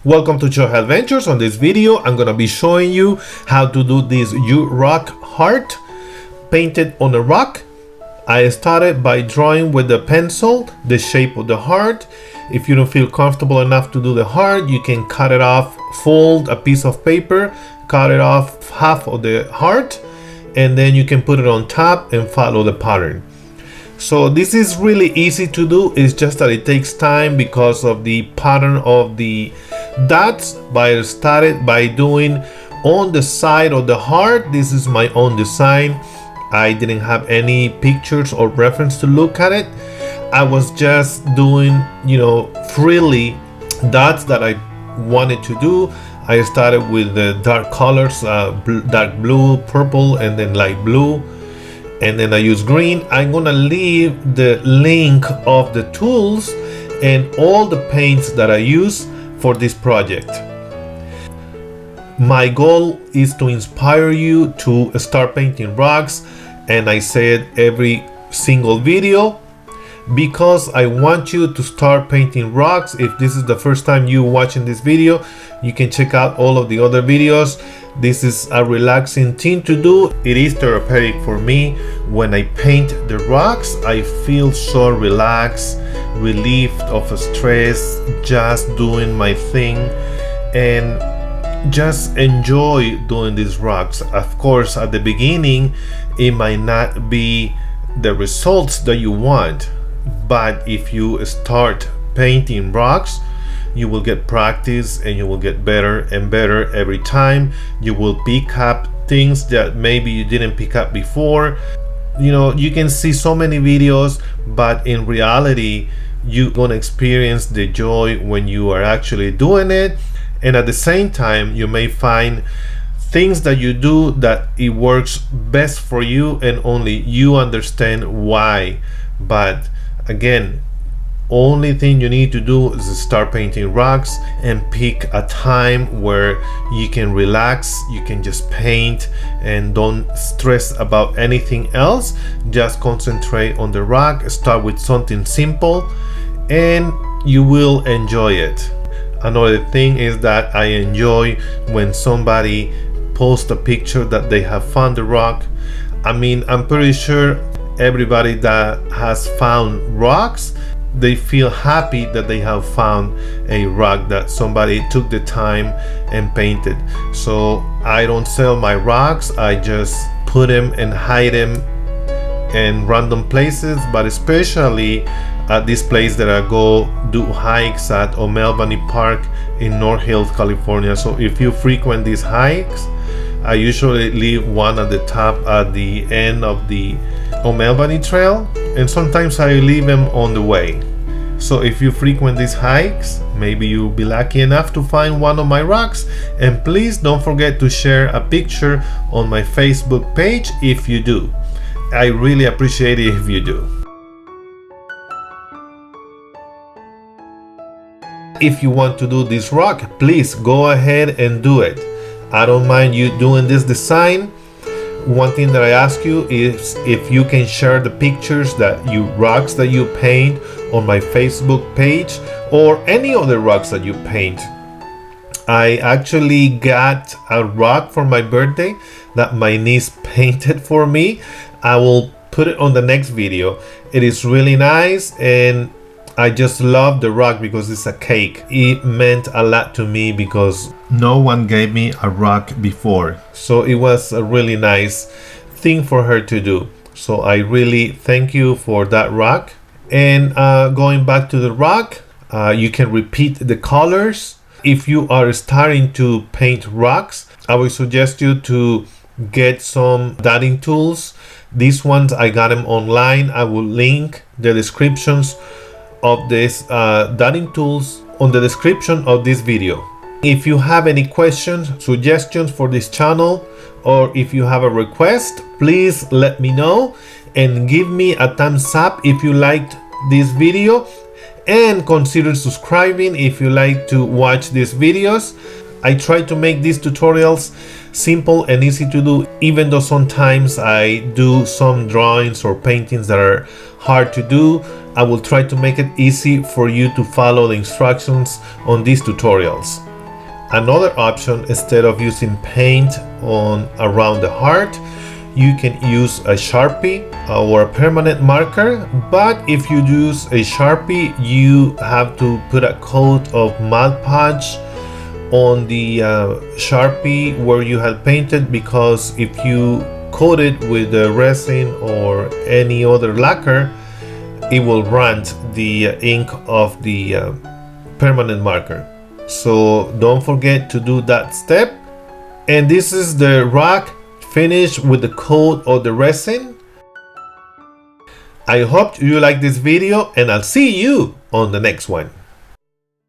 Welcome to Choha Adventures. On this video, I'm gonna be showing you how to do this rock heart painted on a rock. I started by drawing with the pencil the shape of the heart. If you don't feel comfortable enough to do the heart, you can cut it off, fold a piece of paper, cut it off half of the heart, and then you can put it on top and follow the pattern. So this is really easy to do. It's just that it takes time because of the pattern of the dots. But I started by doing on the side of the heart. This is my own design. I didn't have any pictures or reference to look at it. I was just doing, freely dots that I wanted to do. I started with the dark colors, dark blue, purple, and then light blue. And then I use green. I'm gonna leave the link of the tools and all the paints that I use for this project. My goal is to inspire you to start painting rocks, and I said every single video because I want you to start painting rocks. If this is the first time you watching this video, you can check out all of the other videos. This is a relaxing thing to do. It is therapeutic for me. When I paint the rocks, I feel so relaxed, relieved of stress, just doing my thing and just enjoy doing these rocks. Of course, at the beginning, it might not be the results that you want, but if you start painting rocks, you will get practice and you will get better and better every time. You will pick up things that maybe you didn't pick up before. You can see so many videos, but in reality, you're gonna experience the joy when you are actually doing it. And at the same time, you may find things that you do that it works best for you and only you understand why. But again, only thing you need to do is start painting rocks and pick a time where you can relax, you can just paint and don't stress about anything else. Just concentrate on the rock. Start with something simple and you will enjoy it. Another thing is that I enjoy when somebody posts a picture that they have found the rock. I'm pretty sure everybody that has found rocks, they feel happy that they have found a rock that somebody took the time and painted. So I don't sell my rocks, I just put them and hide them in random places, but especially at this place that I go do hikes at O'Melveny Park in North Hills, California. So if you frequent these hikes, I usually leave one at the top at the end of the O'Melveny Trail, and sometimes I leave them on the way. So if you frequent these hikes, maybe you'll be lucky enough to find one of my rocks. And please don't forget to share a picture on my Facebook page if you do. I really appreciate it if you do. If you want to do this rock, please go ahead and do it. I don't mind you doing this design. One thing that I ask you is if you can share the pictures rocks that you paint on my Facebook page or any other rocks that you paint. I actually got a rock for my birthday that my niece painted for me. I will put it on the next video. It is really nice and I just love the rock because it's a cake. It meant a lot to me because no one gave me a rock before. So it was a really nice thing for her to do. So I really thank you for that rock. And going back to the rock, you can repeat the colors. If you are starting to paint rocks, I would suggest you to get some dotting tools. These ones, I got them online. I will link the descriptions of this dotting tools on the description of this video. If you have any questions, suggestions for this channel, or if you have a request, please let me know and give me a thumbs up if you liked this video, and consider subscribing if you like to watch these videos. I try to make these tutorials simple and easy to do, even though sometimes I do some drawings or paintings that are hard to do. I will try to make it easy for you to follow the instructions on these tutorials. Another option, instead of using paint on around the heart, you can use a Sharpie or a permanent marker. But if you use a Sharpie, you have to put a coat of Mod Podge on the Sharpie where you had painted, because if you coat it with the resin or any other lacquer, it will run the ink of the permanent marker. So don't forget to do that step. And this is the rock finished with the coat of the resin. I hope you like this video, and I'll see you on the next one.